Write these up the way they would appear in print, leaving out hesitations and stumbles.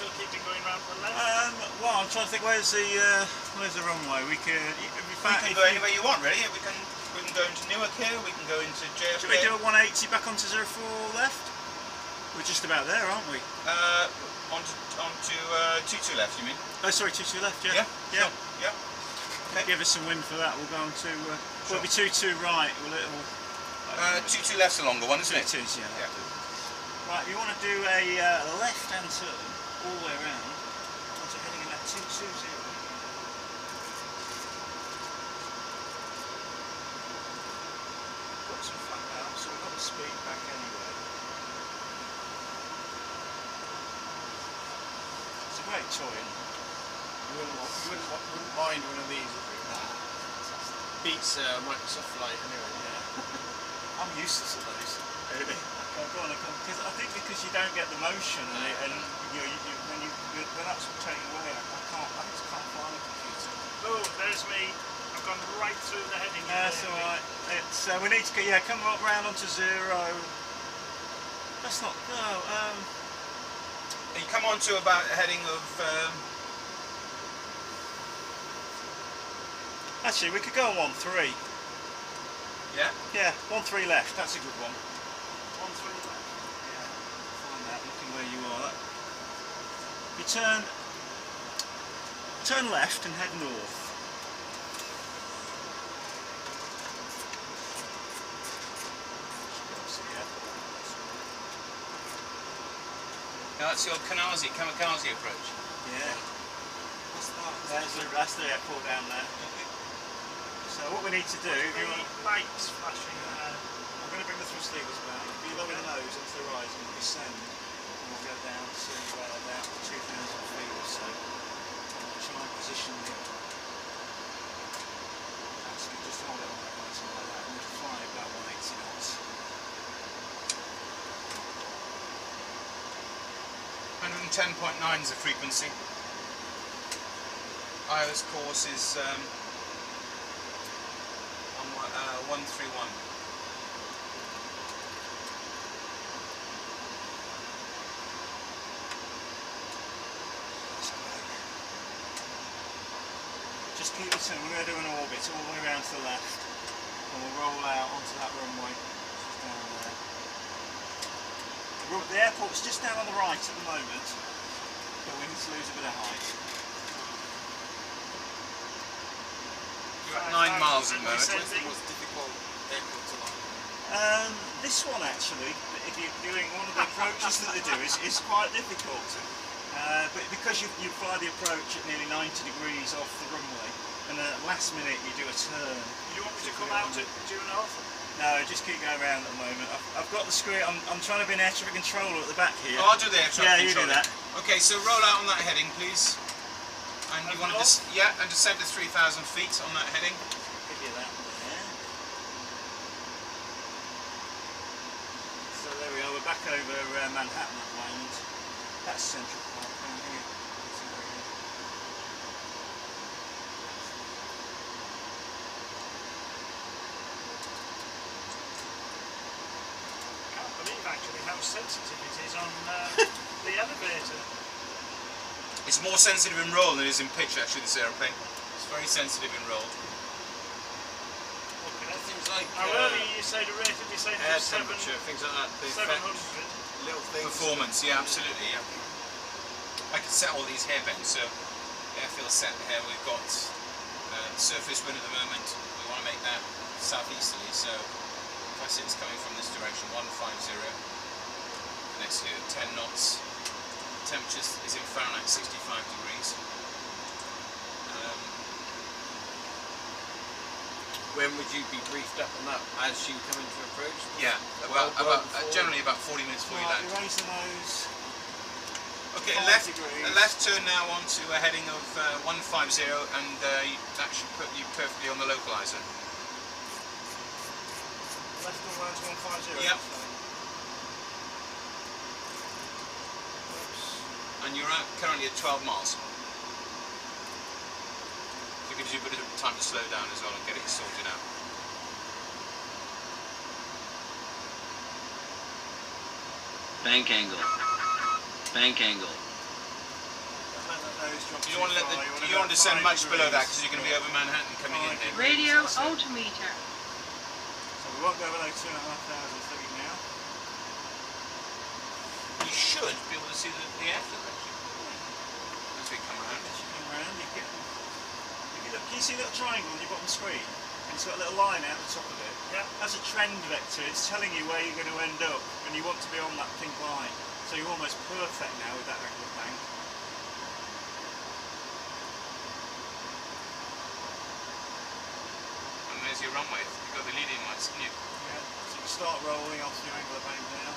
still keeping going round to the left? Well, I'm trying to think. Where's the runway? We can go anywhere you want, really. We can go into Newark here. We can go into JFK. Should we do a 180 back onto 04 left? We're just about there, aren't we? Onto 22 left. You mean? Oh, sorry, 22 left. Yeah. Yeah. Sure. Yeah. Okay. Give us some wind for that. We'll go on to. Sure. Will be 22 right. Will it? 22 left's a longer one, isn't it? 22's, yeah. Yeah. Right, you want to do a left-hand turn all the way around onto heading in that 220. Got some flat out, so we've got the speed back anyway. It's a great toy, isn't it? You wouldn't mind one of these, would you? Beats Microsoft Flight anyway. Yeah. I'm useless at those. Really? Go on, because I think because you don't get the motion and when that's taken away, I just can't fly on a computer. Oh, there's me. I've gone right through the heading. That's all right. It's we need to come up round onto 0. That's not You come on to about a heading of. Actually, we could go on 13. Yeah. Yeah, 13 left. That's a good one. 1-3 left. Yeah. Find that. Looking where you are. You turn left and head north. Now that's your kamikaze approach. Yeah. That's the airport down there. So what we need to do, Lights flashing ahead. I'm going to bring the thrust levers back. You lower the nose onto the rise and descend, and we'll go down to about 2,000 feet or so. And we'll try and position it. Actually, just hold it on that way, something like that, and we'll fly about 180 knots. 110.9 is the frequency. IO's course is 131. Just keep it in. We're going to do an orbit all the way around to the left, and we'll roll out onto that runway just down there. The airport's just down on the right at the moment, but we need to lose a bit of height. You're at 9 miles at the moment. What's the most difficult airport to land? This one actually, if you're doing one of the approaches that they do, is quite difficult. But because you fly the approach at nearly 90 degrees off the runway, and at the last minute you do a turn. You want me to come out at due north? No, just keep going around at the moment. I've got the screen. I'm trying to be an air traffic controller at the back here. Oh, I'll do the air traffic controller. Yeah, you do that. Okay, so roll out on that heading, please. And you want to and descend to 3,000 feet on that heading. Give you that there. So there we are. We're back over Manhattan at the moment. That's Central Park down here. I can't believe actually how sensitive it is on the elevator. It's more sensitive in roll than it is in pitch, actually, this aeroplane. It's very sensitive in roll. Things like How early you say the rate of descent air is temperature, things like that. They 700. little things. Performance, yeah, absolutely, yeah. I can set all these hairbends, so airfield set here. We've got surface wind at the moment. We want to make that southeasterly, so if I see it's coming from this direction, 150. Next here, 10 knots. Temperature is in Fahrenheit 65 degrees. When would you be briefed up on that as you come into approach? Yeah, generally about 40 minutes before you land. You raise the nose. Okay, left turn now onto a heading of 150, and that should put you perfectly on the localizer. Left all round to 150. Yep. And you're currently at 12 miles. So it gives you a bit of time to slow down as well and get it sorted out. Bank angle. Bank angle. those drop You don't want to let too far. you don't want to descend much below that because you're going to be over Manhattan coming in here. Radio altimeter. So we won't go below 2,500 feet now. You should be able to see the airfield actually. As we come around. As you come around, you get. Can you see a little triangle on your bottom screen? And it's got a little line out the top of it. Yeah. That's a trend vector. It's telling you where you're going to end up, and you want to be on that pink line. So you're almost perfect now with that angle of bank. And there's your runway. You've got the leading lights, haven't you? Yeah. So you start rolling off your angle of bank now.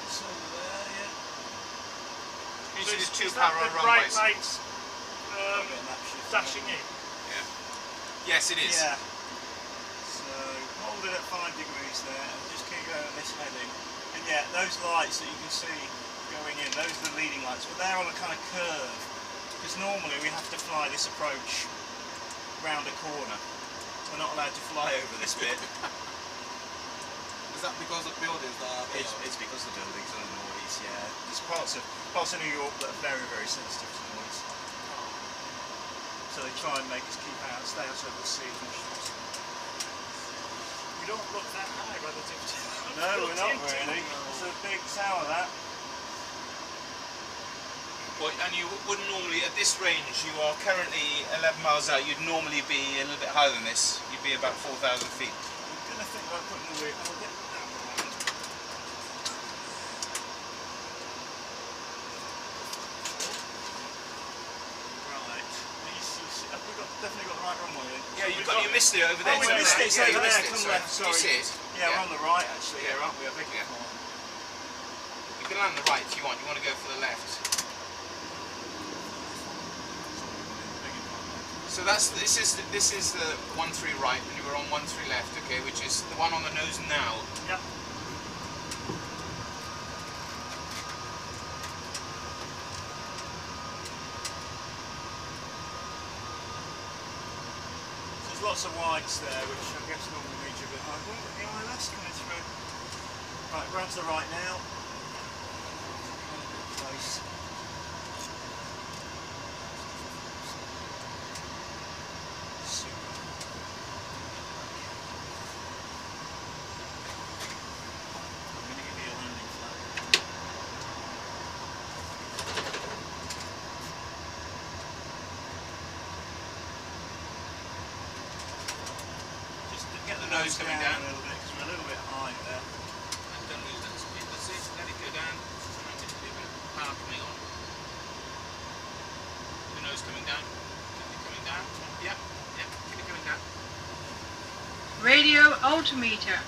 It's over there, yeah. Can you see there's two Is that parallel the bright runways? lights I'll get that shift dashing on. in? Yeah. Yes, it is. Yeah. So hold it at 5 degrees there and just keep going at this heading. And yeah, those lights that you can see going in, those are the leading lights, but they're on a kind of curve. Because normally we have to fly this approach round a corner. We're not allowed to fly over this bit. Is that because of buildings that are It's because of the buildings and the noise, yeah. There's parts of New York that are very, very sensitive to noise. So they try and make us stay outside the sea as much as possible. We don't look that high relative to No, we're not really. It's a big tower, that. Well, and you wouldn't normally, at this range, you are currently 11 miles out, you'd normally be a little bit higher than this. You'd be about 4,000 feet. I'm going to think about putting the wheel. I'll get that one. Right. Have we definitely got the right runway in? Yeah, you missed it over there. Oh, we to the missed left. it. Yeah, It's you over missed there. it, Come sorry. left. Sorry. You see it? Yeah, we're on the right actually. Yeah. Yeah, aren't we? I beg your Yeah. pardon. You can land the right if you want. You want to go for the left. So this is the 13 right, and you were on 13 left, okay, which is the one on the nose now. Yeah. There's lots of whites there, which I guess normally means you're a bit high. Oh, the ILS coming through. Right, we're on to the right now. Close. Super. I'm going to give you a landing flag. Just to get the Nose coming down. a little bit, because we're a little bit high there. And don't lose that speed. That's it. Let it go down. Sometimes it's a bit of power coming on. The nose coming down. Keep it coming down. Yep. Yep. Keep it coming down. Radio altimeter.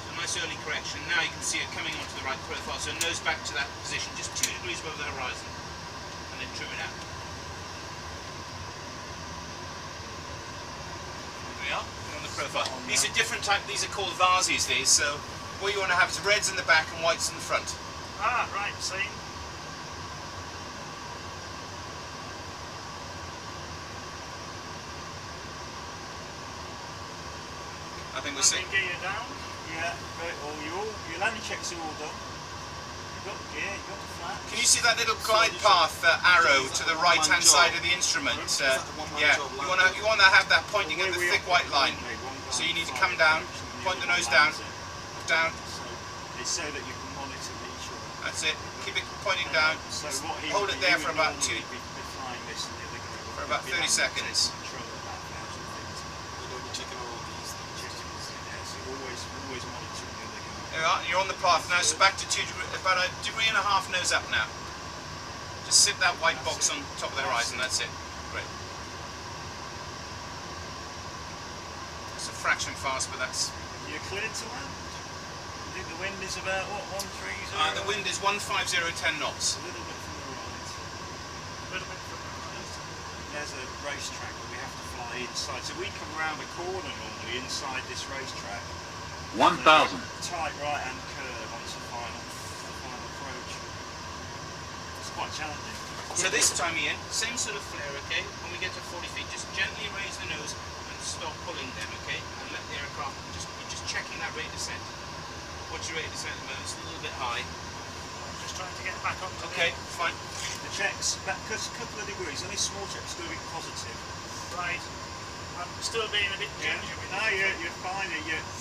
So nice early correction. Now you can see it coming onto the right profile. So nose back to that position, just 2 degrees above the horizon, and then trim it out. There we are. On the profile. These are different type. These are called vases. These. So what you want to have is reds in the back and whites in the front. Ah, right, see. I think we're Landing seeing. gear down. Yeah, right. Your landing checks are all done. You've got the gear, you've got the flaps. Can you see that little glide path arrow to the right hand side of the instrument? Yeah, you want to have that pointing at the thick white line. So you need to come down, point the nose down, down. It's so that you can monitor each other. That's it. Keep it pointing down. So what he Hold would it do, there he for would about normally be flying this and the other guy would for about be 30 like seconds. control of that 1,000 things. We're going to be checking all these things. Yeah, so you're always monitoring the other guy. There you are. You're on the path now. So back to 2 degrees, about 1.5 degrees nose up now. Just sit that white box on top of the horizon. That's it. Great. It's a fraction fast, but that's. You're cleared to land? I think the wind is about, what, 130? The wind is 15010 knots. A little bit from the right. A little bit from the right. There's a racetrack that we have to fly inside. So we come round the corner normally inside this racetrack. 1,000. Tight right-hand curve onto the final approach. It's quite challenging. So this time, Ian, same sort of flare, okay? When we get to 40 feet, just gently raise the nose and stop pulling them, okay? And let the aircraft, you're just checking that rate of descent. What modulated this at the moment. It's a little bit high. I'm just trying to get back onto Okay, fine. The check's, because a couple of degrees, only small check's going to be positive. Right. I'm still being a bit ginger with No, you're fine.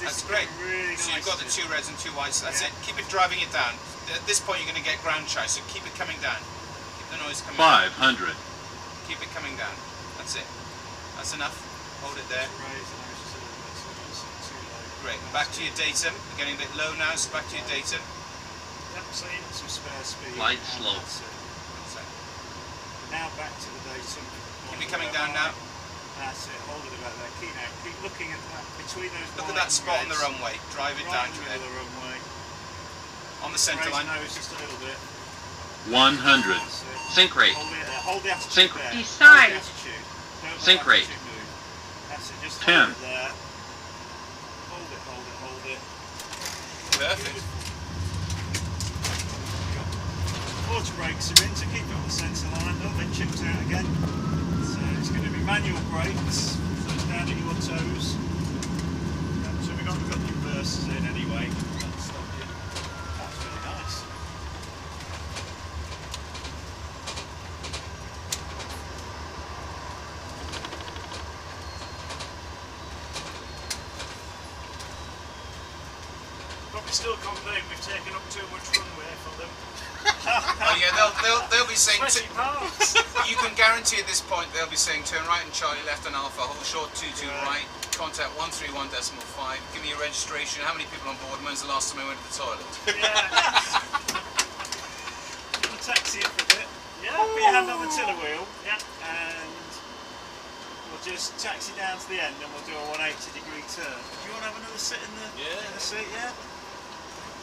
That's great. Really so nice. you've got the 2 reds and 2 whites. That's Yeah. it. Keep it driving it down. At this point, you're going to get ground shy, so keep it coming down. Keep the noise coming down. 500. Keep it coming down. That's it. That's enough. Hold it there. Raise the nose just a little bit, so it's not too low. Great. Back to your datum. You're getting a bit low now, so back to your datum. Yep, see. Some spare speed. Light and slow. that's it. That's it. Now back to the datum. Keep it coming down now. That's it. Hold it about there. Keep looking at that between those. Look at white that spot on and the reds. runway. Drive it Right down in to the there. middle of the runway. On the centre Raise line. the nose just a little bit. 100. That's it. Sync rate. Hold it there. Hold the attitude Sync- there. Decide. Hold the attitude. Don't let Sync the rate. attitude move. That's it. Just 10. hold it there. Hold it. Hold it. Hold it. Perfect. Water brakes are in to keep it on the centre line. Oh, they chipped out again. So it's going to be manual brakes. So it's down at your toes. So we've got the reverses in anyway. That'll stop you. That's really nice. Probably still complain we've taken up too much runway for them. Oh yeah, they'll be saying. Sweaty palms. You can guarantee at this point they'll be saying turn right and Charlie, left and Alpha, hold short 22 right, contact 131.5. Give me your registration. How many people on board? When's the last time I went to the toilet? Yeah. Gonna taxi it for a bit. Yeah. Put your hand on the tiller wheel. Yeah. And we'll just taxi down to the end and we'll do a 180-degree turn. Do you want to have another sit in the, in the seat, yeah?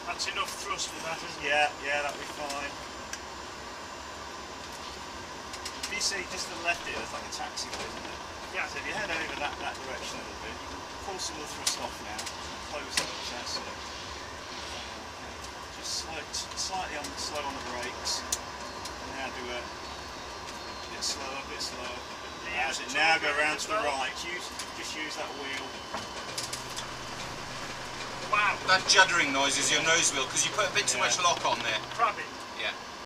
That's enough thrust for that, isn't it? Yeah, that'll be fine. If you see just to the left here, there's like a taxiway, isn't it? Yeah. So if you head over that direction a little bit, you can pull some of the thrust off now, close that up, that's it. Just slightly slow on the brakes. And now do a bit slower, As it now go around to the right, just use that wheel. Wow. That juddering noise is your nose wheel because you put a bit too much lock on there. Crabbing.